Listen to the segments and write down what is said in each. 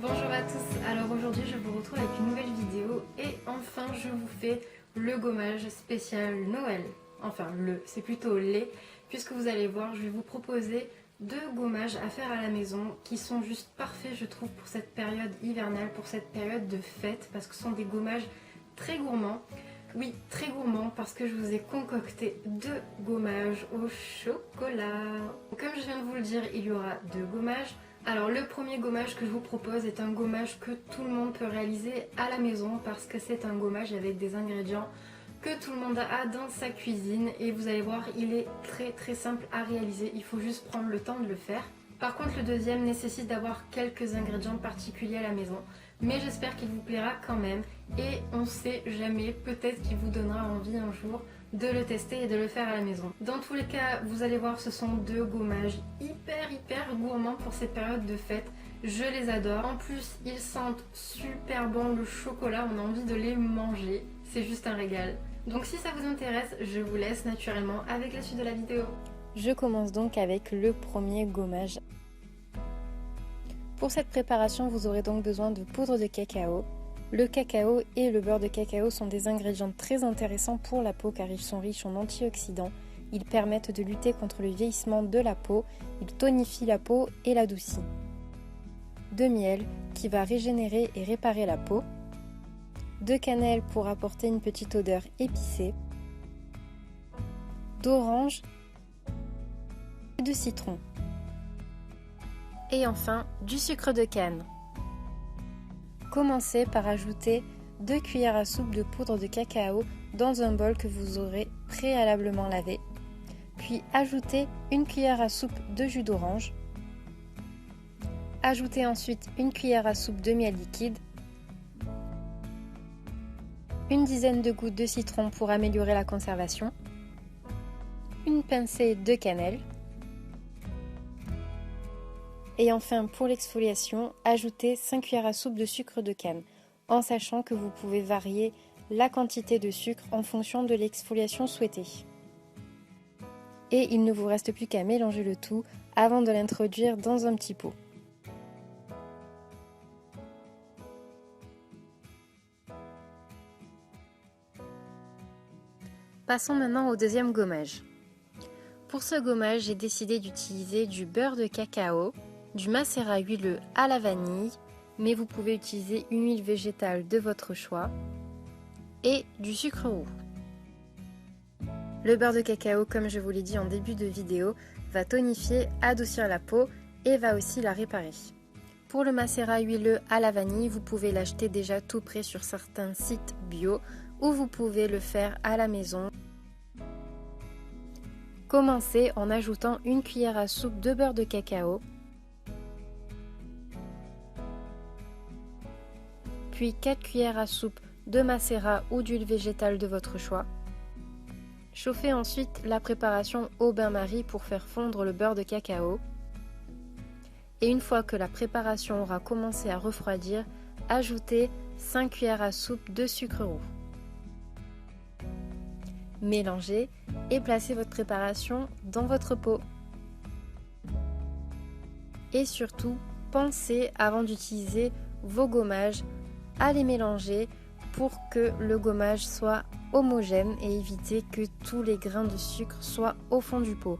Bonjour à tous, alors aujourd'hui je vous retrouve avec une nouvelle vidéo et enfin je vous fais le gommage spécial Noël. Enfin c'est plutôt les, puisque vous allez voir je vais vous proposer deux gommages à faire à la maison qui sont juste parfaits je trouve pour cette période hivernale, pour cette période de fête, parce que ce sont des gommages très gourmands. Oui, très gourmand parce que je vous ai concocté deux gommages au chocolat. Comme je viens de vous le dire, il y aura deux gommages. Alors le premier gommage que je vous propose est un gommage que tout le monde peut réaliser à la maison parce que c'est un gommage avec des ingrédients que tout le monde a dans sa cuisine et vous allez voir, il est très simple à réaliser, il faut juste prendre le temps de le faire. Par contre le deuxième nécessite d'avoir quelques ingrédients particuliers à la maison, mais j'espère qu'il vous plaira quand même et on sait jamais, peut-être qu'il vous donnera envie un jour de le tester et de le faire à la maison. Dans tous les cas, vous allez voir, ce sont deux gommages hyper gourmands pour cette période de fête. Je les adore. En plus, ils sentent super bon le chocolat, on a envie de les manger. C'est juste un régal. Donc si ça vous intéresse, je vous laisse naturellement avec la suite de la vidéo. Je commence donc avec le premier gommage. Pour cette préparation, vous aurez donc besoin de poudre de cacao. Le cacao et le beurre de cacao sont des ingrédients très intéressants pour la peau car ils sont riches en antioxydants. Ils permettent de lutter contre le vieillissement de la peau, ils tonifient la peau et l'adoucissent. De miel qui va régénérer et réparer la peau. De cannelle pour apporter une petite odeur épicée. D'orange et de citron. Et enfin, du sucre de canne. Commencez par ajouter 2 cuillères à soupe de poudre de cacao dans un bol que vous aurez préalablement lavé. Puis ajoutez 1 cuillère à soupe de jus d'orange. Ajoutez ensuite 1 cuillère à soupe de miel liquide. Une dizaine de gouttes de citron pour améliorer la conservation. Une pincée de cannelle. Et enfin, pour l'exfoliation, ajoutez 5 cuillères à soupe de sucre de canne, en sachant que vous pouvez varier la quantité de sucre en fonction de l'exfoliation souhaitée. Et il ne vous reste plus qu'à mélanger le tout avant de l'introduire dans un petit pot. Passons maintenant au deuxième gommage. Pour ce gommage, j'ai décidé d'utiliser du beurre de cacao, du macérat huileux à la vanille, mais vous pouvez utiliser une huile végétale de votre choix, et du sucre roux. Le beurre de cacao, comme je vous l'ai dit en début de vidéo, va tonifier, adoucir la peau et va aussi la réparer. Pour le macérat huileux à la vanille, vous pouvez l'acheter déjà tout prêt sur certains sites bio ou vous pouvez le faire à la maison. Commencez en ajoutant 1 cuillère à soupe de beurre de cacao, puis 4 cuillères à soupe de macérat ou d'huile végétale de votre choix. Chauffez ensuite la préparation au bain-marie pour faire fondre le beurre de cacao. Et une fois que la préparation aura commencé à refroidir, ajoutez 5 cuillères à soupe de sucre roux. Mélangez et placez votre préparation dans votre pot. Et surtout, pensez avant d'utiliser vos gommages à les mélanger pour que le gommage soit homogène et éviter que tous les grains de sucre soient au fond du pot.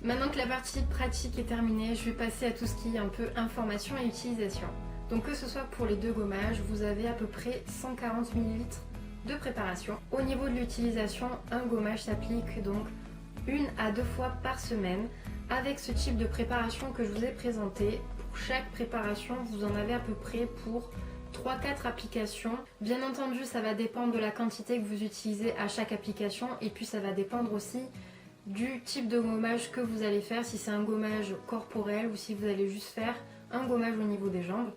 Maintenant que la partie pratique est terminée, je vais passer à tout ce qui est un peu information et utilisation. Donc que ce soit pour les deux gommages, vous avez à peu près 140 ml de préparation. Au niveau de l'utilisation, un gommage s'applique donc 1 à 2 fois par semaine. Avec ce type de préparation que je vous ai présenté, pour chaque préparation, vous en avez à peu près pour 3-4 applications. Bien entendu, ça va dépendre de la quantité que vous utilisez à chaque application et puis ça va dépendre aussi du type de gommage que vous allez faire, si c'est un gommage corporel ou si vous allez juste faire un gommage au niveau des jambes.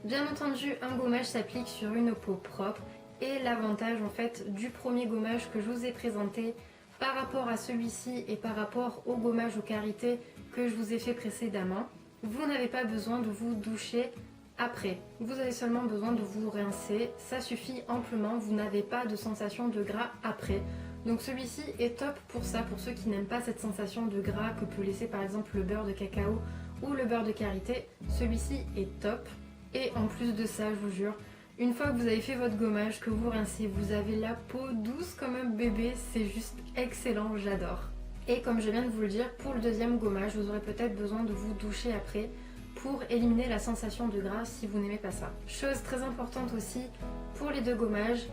Bien entendu, un gommage s'applique sur une peau propre et l'avantage en fait du premier gommage que je vous ai présenté par rapport à celui-ci et par rapport au gommage aux carités que je vous ai fait précédemment, vous n'avez pas besoin de vous doucher après. Vous avez seulement besoin de vous rincer, ça suffit amplement, vous n'avez pas de sensation de gras après. Donc celui-ci est top pour ça, pour ceux qui n'aiment pas cette sensation de gras que peut laisser par exemple le beurre de cacao ou le beurre de karité, celui-ci est top. Et en plus de ça, je vous jure, une fois que vous avez fait votre gommage, que vous rincez, vous avez la peau douce comme un bébé, c'est juste excellent, j'adore. Et comme je viens de vous le dire, pour le deuxième gommage, vous aurez peut-être besoin de vous doucher après pour éliminer la sensation de gras si vous n'aimez pas ça. Chose très importante aussi, pour les deux gommages,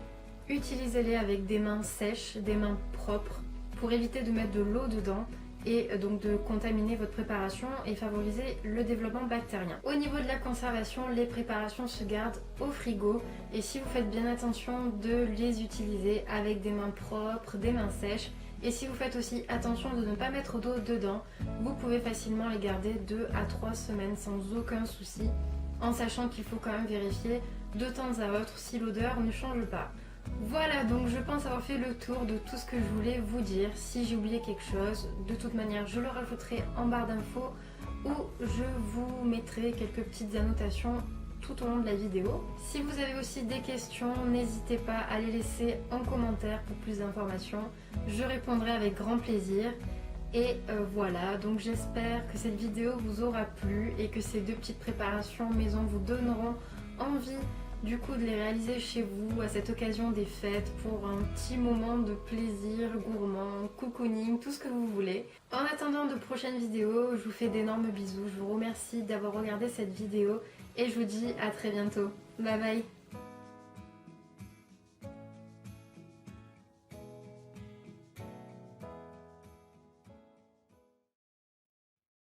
utilisez-les avec des mains sèches, des mains propres, pour éviter de mettre de l'eau dedans et donc de contaminer votre préparation et favoriser le développement bactérien. Au niveau de la conservation, les préparations se gardent au frigo et si vous faites bien attention de les utiliser avec des mains propres, des mains sèches, et si vous faites aussi attention de ne pas mettre d'eau dedans, vous pouvez facilement les garder 2 à 3 semaines sans aucun souci, en sachant qu'il faut quand même vérifier de temps à autre si l'odeur ne change pas. Voilà, donc je pense avoir fait le tour de tout ce que je voulais vous dire. Si j'ai oublié quelque chose, de toute manière, je le rajouterai en barre d'infos ou je vous mettrai quelques petites annotations tout au long de la vidéo. Si vous avez aussi des questions, n'hésitez pas à les laisser en commentaire pour plus d'informations. Je répondrai avec grand plaisir. Et voilà, donc j'espère que cette vidéo vous aura plu et que ces deux petites préparations maison vous donneront envie du coup de les réaliser chez vous à cette occasion des fêtes pour un petit moment de plaisir gourmand, cocooning, tout ce que vous voulez. En attendant de prochaines vidéos, je vous fais d'énormes bisous, je vous remercie d'avoir regardé cette vidéo et je vous dis à très bientôt. Bye bye.